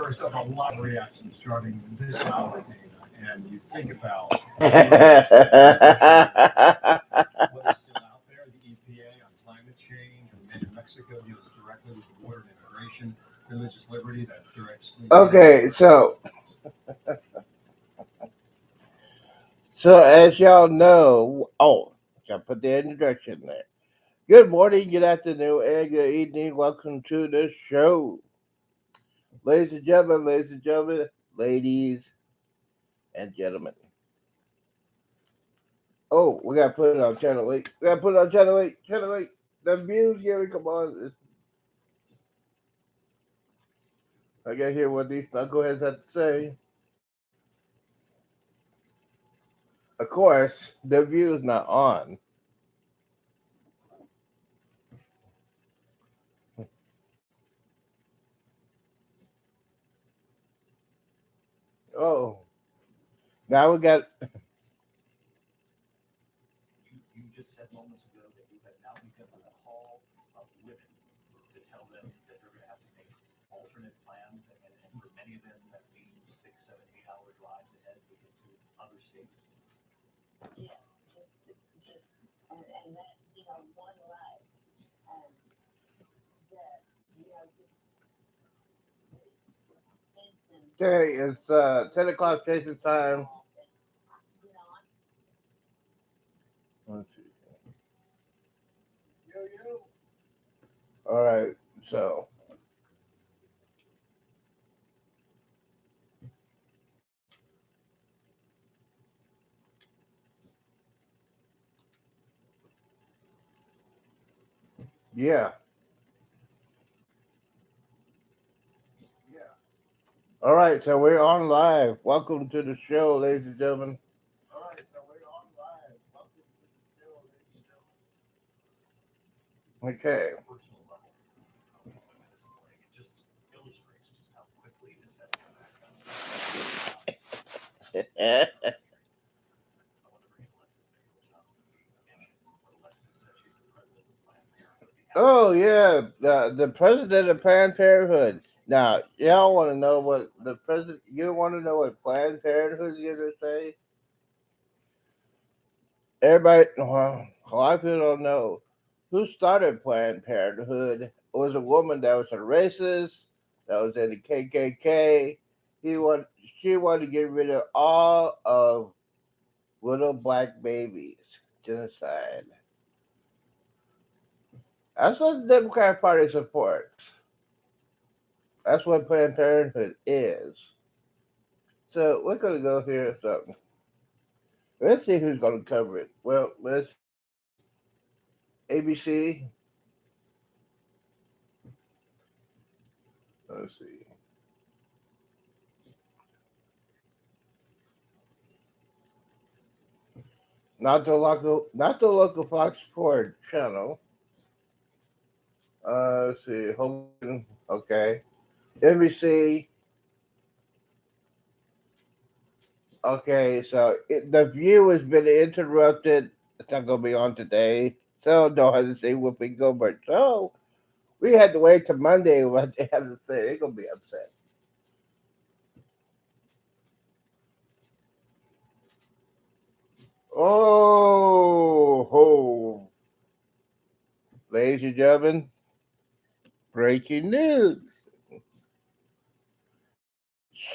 first up, a lot of reactions starting this hour, and you think about what is still out there. The EPA on climate change, and in Mexico deals directly with water and immigration, religious liberty that directly. Okay, so as y'all know, I put the introduction there. Good morning, good afternoon, and good evening. Welcome to the show. Ladies and gentlemen, ladies and gentlemen. Oh, we gotta put it on channel 8. Channel 8. The views, Gary, come on. I gotta hear what these knuckleheads have to say. Of course, the view's not on. Oh, now we got. You just said moments ago that you have now become a call of women to tell them that they're going to have to make alternate plans, and for many of them, that means 6, 7, 8 hour drives ahead to get to other states. Yeah, and that, one life, that, Okay, it's 10 o'clock Station time. Let's see. All right, so. Yeah. All right, so we're on live. Welcome to the show, ladies and gentlemen. All right, so we're on live. Welcome to the show, ladies and gentlemen. Okay. Personal level, this morning, it just illustrates just how quickly this has come back up. I want to bring in Alexis Johnson. Alexis said she's the president of Planned Parenthood. Oh yeah, the president of Planned Parenthood. Now, y'all want to know what the president? You want to know what Planned Parenthood is going to say? Everybody, well, a lot of people don't know who started Planned Parenthood. It was a woman that was a racist, that was in the KKK. She wanted to get rid of all of little black babies. Genocide. That's what the Democratic Party supports. That's what Planned Parenthood is. So we're going to go here. So let's see who's going to cover it. Well, let's ABC. Let's see. Not the local Fox Sports channel. Let's see. Hogan. Okay. NBC. Okay, so the view has been interrupted. It's not going to be on today. So don't hesitate Whoopi Goldberg. So we had to wait till Monday what they have to say. They're going to be upset. Oh, ladies and gentlemen, breaking news.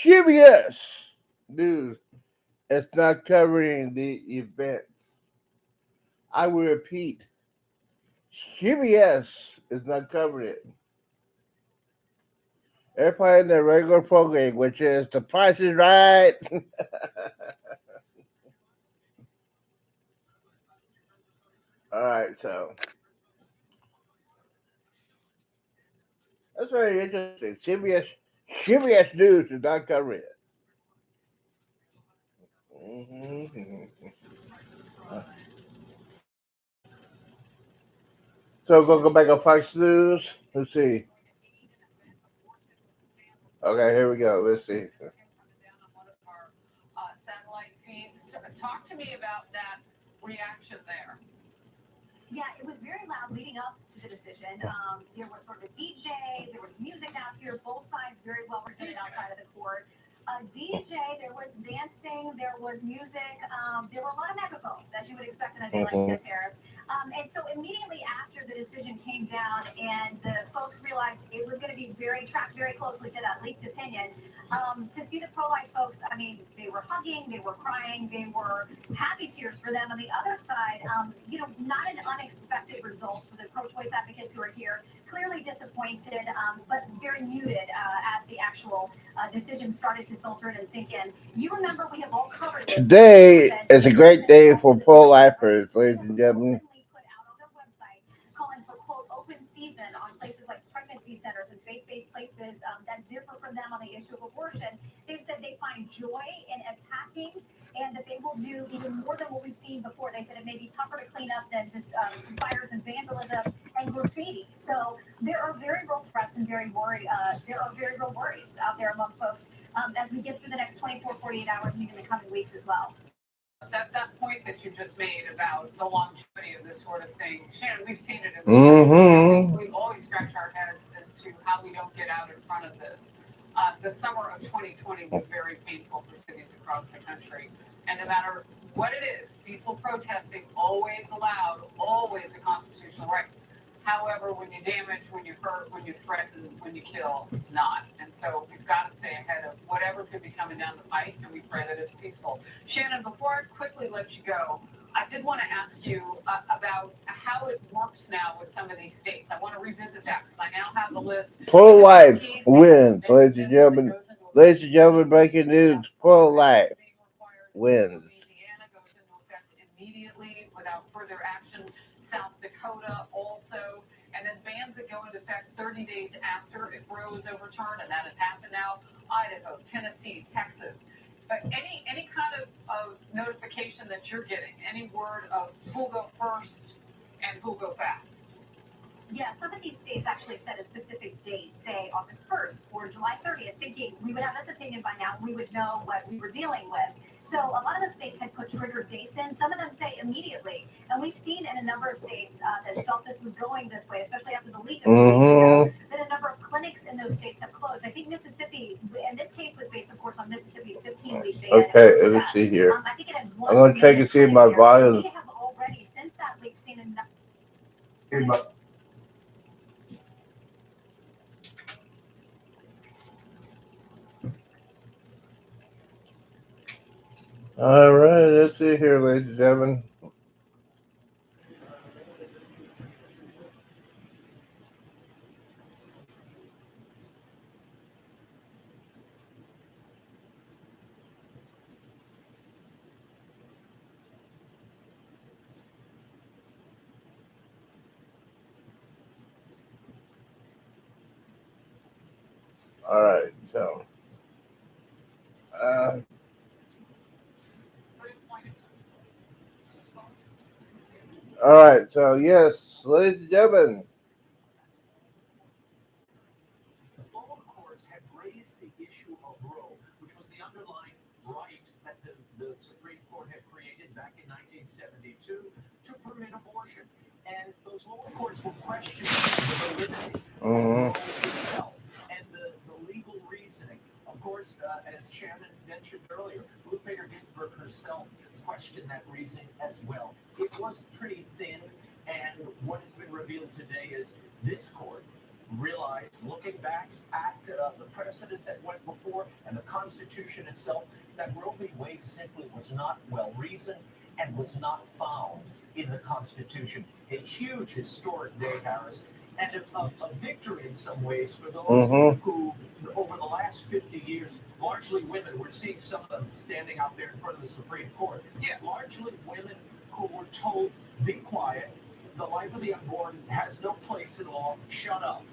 CBS News is not covering the event. I will repeat, CBS is not covering it. They're playing their regular program, which is The Price is Right. All right, so that's very interesting. CBS News is not covering it. Mm-hmm. So we'll go back on Fox News. Let's see. Okay, here we go. Let's see. Satellite feeds. Talk to me about that reaction there. Yeah, it was very loud leading up to to the decision. There was sort of a DJ, there was music out here, both sides very well represented outside of the court. DJ, there was dancing, there was music, there were a lot of megaphones, as you would expect in a day like this, Harris. And so immediately after the decision came down and the folks realized it was going to be tracked very closely to that leaked opinion, to see the pro-life folks, I mean, they were hugging, they were crying, they were happy tears for them. On the other side, not an unexpected result for the pro-choice advocates who are here. Clearly disappointed, but very muted as the actual decision started to filter in and sink in. You remember we have all covered this. Today is a great day for pro-lifers, ladies and gentlemen. Put out on their website calling for, quote, open season on places like pregnancy centers and faith-based places that differ from them on the issue of abortion. They've said they find joy in attacking and that they will do even more than what we've seen before. They said it may be tougher to clean up than just some fires and vandalism and graffiti. So there are very real threats and there are very real worries out there among folks as we get through the next 24, 48 hours and even the coming weeks as well. That point that you just made about the longevity of this sort of thing, Shannon, we've seen it in we always scratch our heads as to how we don't get out in front of this. The summer of 2020 was very painful for cities across the country. And no matter what it is, peaceful protesting always allowed, always a constitutional right. However, when you damage, when you hurt, when you threaten, when you kill, not. And so we've got to stay ahead of whatever could be coming down the pike, and we pray that it's peaceful. Shannon, before I quickly let you go, I did want to ask you about how it works now with some of these states. I want to revisit that because I now have the list. Pro-life wins, ladies and gentlemen. Ladies and gentlemen, breaking news, pro-life wins. Louisiana goes into effect immediately without further action. South Dakota also, and then bans that go into effect 30 days after if Roe is overturned, and that has happened now. Idaho, Tennessee, Texas. But any kind of notification that you're getting, any word of who'll go first and who'll go fast? Yeah, some of these states actually set a specific date, say August 1st or July 30th, thinking we would have this opinion by now, we would know what we were dealing with. So a lot of those states had put trigger dates in. Some of them say immediately. And we've seen in a number of states that felt this was going this way, especially after the leak a few weeks ago, that a number of clinics in those states have closed. I think Mississippi, and this case was based, of course, on Mississippi's 15-week ban. Okay, let me see here. I think it had I'm going to check and see my volume. So we have already, since that leak, seen enough. All right, let's see here, ladies and gentlemen. All right, so. All right, so yes, ladies and gentlemen. The lower courts had raised the issue of Roe, which was the underlying right that the Supreme Court had created back in 1972 to permit abortion. And those lower courts were questioning the validity of Roe itself and the legal reasoning. Of course, as Shannon mentioned earlier, Ruth Bader Ginsburg herself questioned that reasoning as well. It was pretty thin, and what has been revealed today is this court realized, looking back at the precedent that went before and the Constitution itself, that Roe v. Wade simply was not well reasoned and was not found in the Constitution. A huge historic day, Harris, and a victory in some ways for those who, over the last 50 years, largely women, we're seeing some of them standing out there in front of the Supreme Court, largely women who were told, be quiet, the life of the unborn has no place in law, shut up.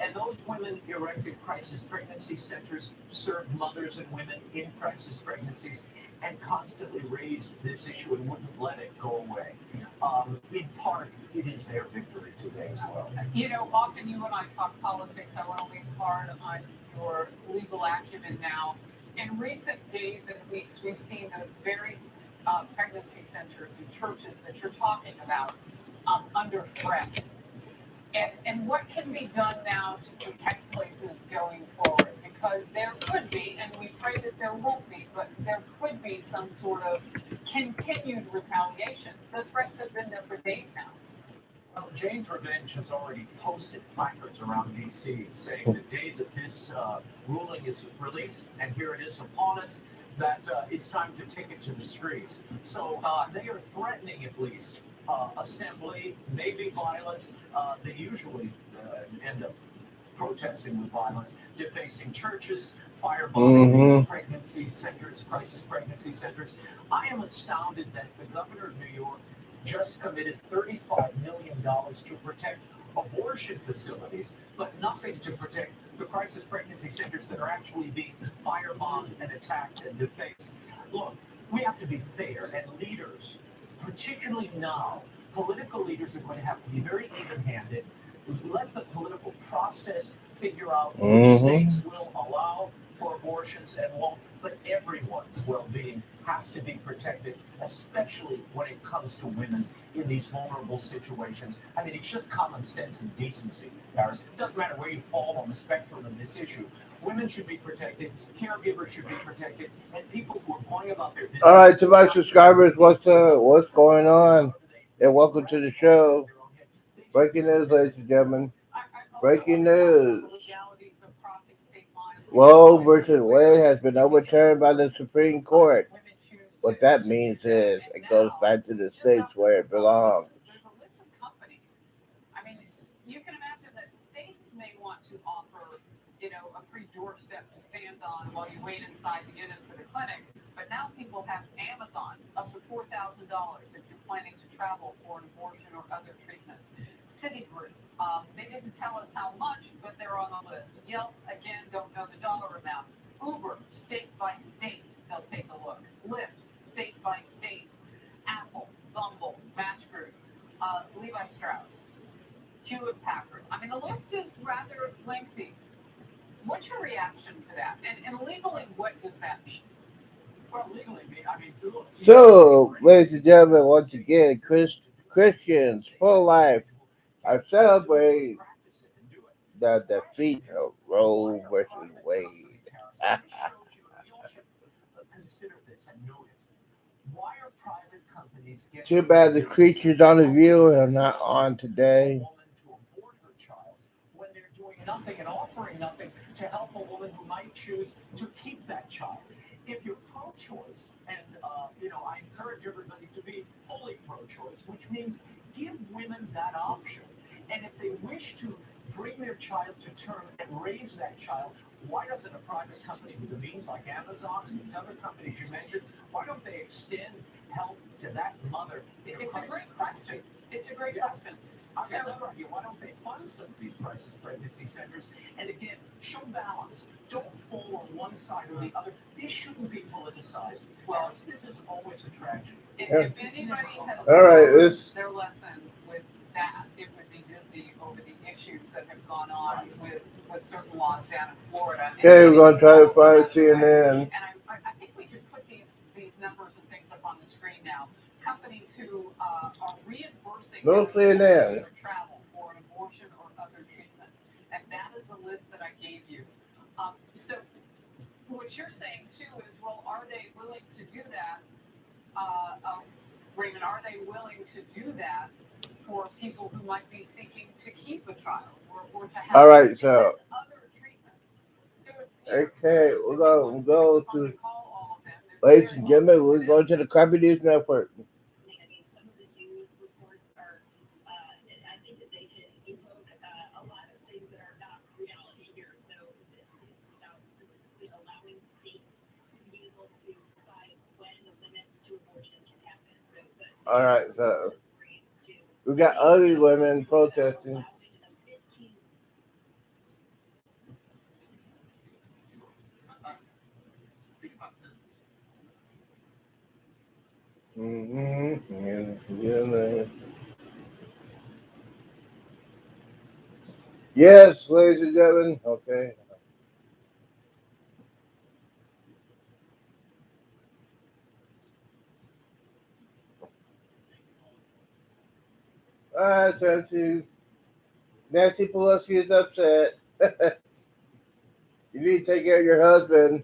And those women erected crisis pregnancy centers, served mothers and women in crisis pregnancies, and constantly raised this issue and wouldn't let it go away. In part, it is their victory today as well. You know, often you and I talk politics. I want to lean hard on your legal acumen now. In recent days and weeks, we've seen those very pregnancy centers and churches that you're talking about under threat. And what can be done now to protect places going forward? Because there could be, and we pray that there won't be, but there could be some sort of continued retaliation. Those threats have been there for days now. Well, Jane's Revenge has already posted placards around D.C. saying the day that this ruling is released, and here it is upon us, that it's time to take it to the streets. So they are threatening, at least, assembly, maybe violence. They usually end up protesting with violence, defacing churches, firebombing these pregnancy centers, crisis pregnancy centers. I am astounded that the governor of New York just committed $35 million to protect abortion facilities, but nothing to protect the crisis pregnancy centers that are actually being firebombed and attacked and defaced. Look, we have to be fair, and leaders, particularly now, political leaders are going to have to be very even-handed. Let the political process figure out which states will allow for abortions and won't, but everyone's well-being has to be protected, especially when it comes to women in these vulnerable situations. I mean, it's just common sense and decency, Paris. It doesn't matter where you fall on the spectrum of this issue. Women should be protected, caregivers should be protected, and people who are going about their business. All right, to my subscribers, what's going on? And welcome to the show. Breaking news, ladies and gentlemen. Breaking news. Roe versus Wade has been overturned by the Supreme Court. What that means is it goes back to the states where it belongs. There's a list of companies. I mean, you can imagine that states may want to offer, a free doorstep to stand on while you wait inside to get into the clinic. But now people have Amazon up to $4,000 if you're planning to travel for an abortion or other treatments. Citigroup, they didn't tell us how much, but they're on the list. Yelp, again, don't know the dollar amount. Uber, state by state, they'll take a look. Lyft, state by state. Apple, Bumble, Match Group, Levi Strauss, Hewlett Packard. I mean, the list is rather lengthy. What's your reaction to that? And legally, what does that mean? Well, legally, I mean, look. So, ladies and gentlemen, once again, Christians for life are celebrating the defeat of Roe versus Wade. Consider this and note it. Why are private companies Too bad the creatures on the view are not on today. To abort her child when they're doing nothing and offering nothing to help a woman who might choose to keep that child? If you're pro-choice, and I encourage everybody to be fully pro-choice, which means give women that option. And if they wish to bring their child to term and raise that child, why doesn't a private company with the means like Amazon and these other companies you mentioned, why don't they extend help to that mother? It's a great question. It's a great question. I've got another idea. Why don't they fund some of these crisis pregnancy centers? And again, show balance. Don't fall on one side or the other. This shouldn't be politicized. Well, this is always a tragedy. If anybody has All right, their lesson with that, it would be Disney over the issues that have gone on with certain laws down in Florida. Okay, we're going to try to find CNN. And I think we could put these numbers and things up on the screen now. Companies who are reimbursing No CNN. for travel for an abortion or other treatments. And that is the list that I gave you. So what you're saying too is, well, are they willing to do that? Raymond, are they willing to do that for people who might be seeking to keep a child or to have All right, so other treatments? So okay, we're going to go to, ladies and gentlemen, we're going to the Crappy News Network. I mean, some of the news reports are, I think that they can evoke a lot of things that are not reality here. So it's about allowing states to be able to decide when the limits to abortion can happen. So, All right, so we got ugly women protesting. Yes, ladies and gentlemen. Okay. Trying to Nancy Pelosi is upset. You need to take care of your husband.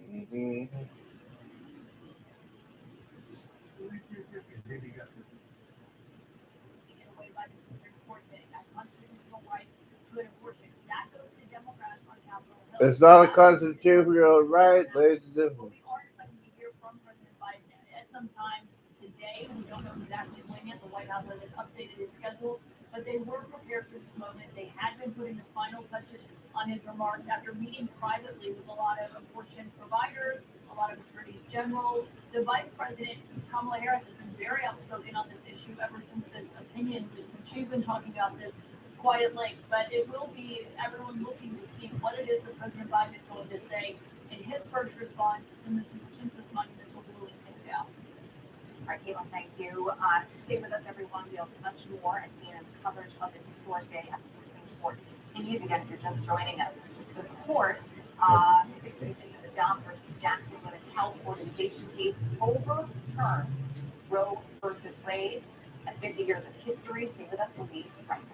Mhm. taken away by the Supreme Court saying that constitutional right to an abortion. That goes to Democrats on Capitol Hill. It's not a constitutional right, ladies and But gentlemen. we are expecting to hear from President Biden at some time today. We don't know exactly when yet. The White House hasn't updated his schedule, but they were prepared for this moment. They had been putting the final touches on his remarks after meeting privately with a lot of abortion providers, a lot of attorneys general. The Vice President, Kamala Harris, has been very outspoken on this issue ever since this opinion. She's been talking about this quite at length, but it will be everyone looking to see what it is that President Biden is going to say in his first response since this monumental ruling came down. All right, Caitlin, thank you. Stay with us, everyone. We'll have much more as CNN's coverage of this historic day at the Supreme Court continues. Again, if you're just joining us, the court, 636 of the Down versus Jackson Women's Health Organization case overturns Roe versus Wade. At 50 years of history, stay with us. We'll be right back.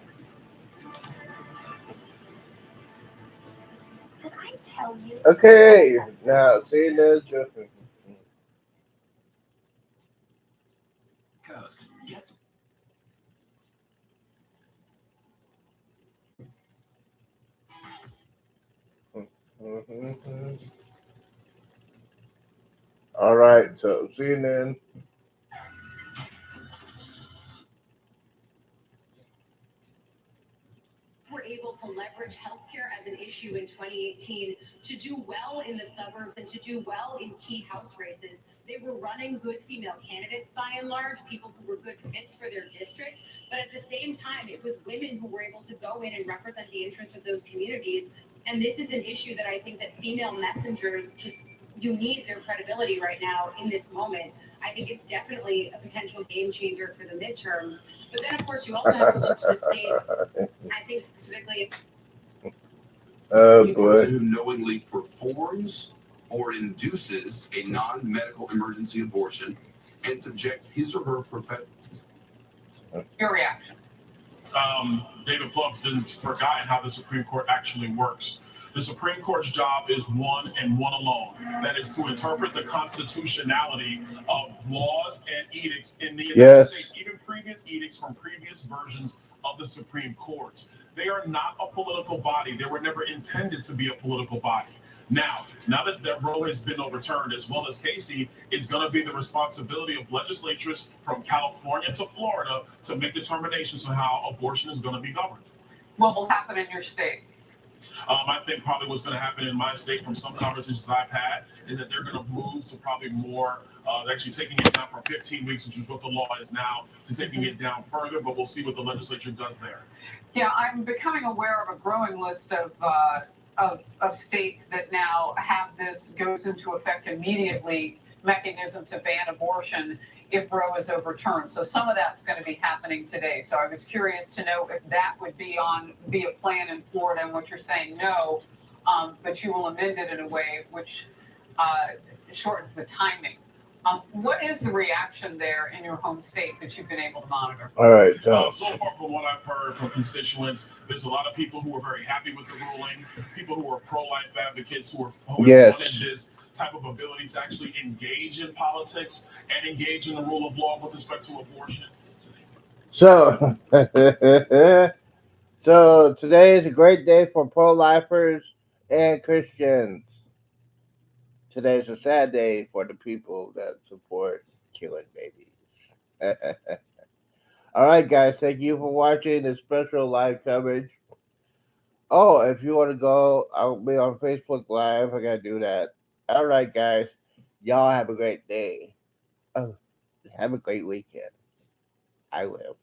Did I tell you? Okay, now see this. Coast. Yes. All right, so CNN. Were able to leverage healthcare as an issue in 2018 to do well in the suburbs and to do well in key House races. They were running good female candidates by and large, people who were good fits for their district. But at the same time, it was women who were able to go in and represent the interests of those communities. And this is an issue that I think that female messengers just, you need their credibility right now in this moment. I think it's definitely a potential game changer for the midterms. But then, of course, you also have to look to the states. I think specifically. Oh Any boy. person who knowingly performs or induces a non-medical emergency abortion and subjects his or her Your reaction. David Bluffton's forgotten how the Supreme Court actually works. The Supreme Court's job is one and one alone. That is to interpret the constitutionality of laws and edicts in the United States, even previous edicts from previous versions of the Supreme Court. They are not a political body. They were never intended to be a political body. Now that Roe has been overturned, as well as Casey, it's going to be the responsibility of legislatures from California to Florida to make determinations on how abortion is going to be governed. What will happen in your state? I think probably what's going to happen in my state from some conversations I've had is that they're going to move to probably more, actually taking it down from 15 weeks, which is what the law is now, to taking it down further, but we'll see what the legislature does there. Yeah, I'm becoming aware of a growing list of states that now have this goes into effect immediately mechanism to ban abortion if Roe is overturned. So some of that's going to be happening today. So I was curious to know if that would be a plan in Florida, and what you're saying no, but you will amend it in a way which shortens the timing. What is the reaction there in your home state that you've been able to monitor? All right. So far, from what I've heard from constituents, there's a lot of people who are very happy with the ruling, people who are pro-life advocates who wanted this type of ability to actually engage in politics and engage in the rule of law with respect to abortion. So, so today is a great day for pro-lifers and Christians. Today is a sad day for the people that support killing babies. All right, guys, thank you for watching this special live coverage. Oh, if you want to go, I'll be on Facebook Live. I got to do that. All right, guys, y'all have a great day. Oh, have a great weekend. I will.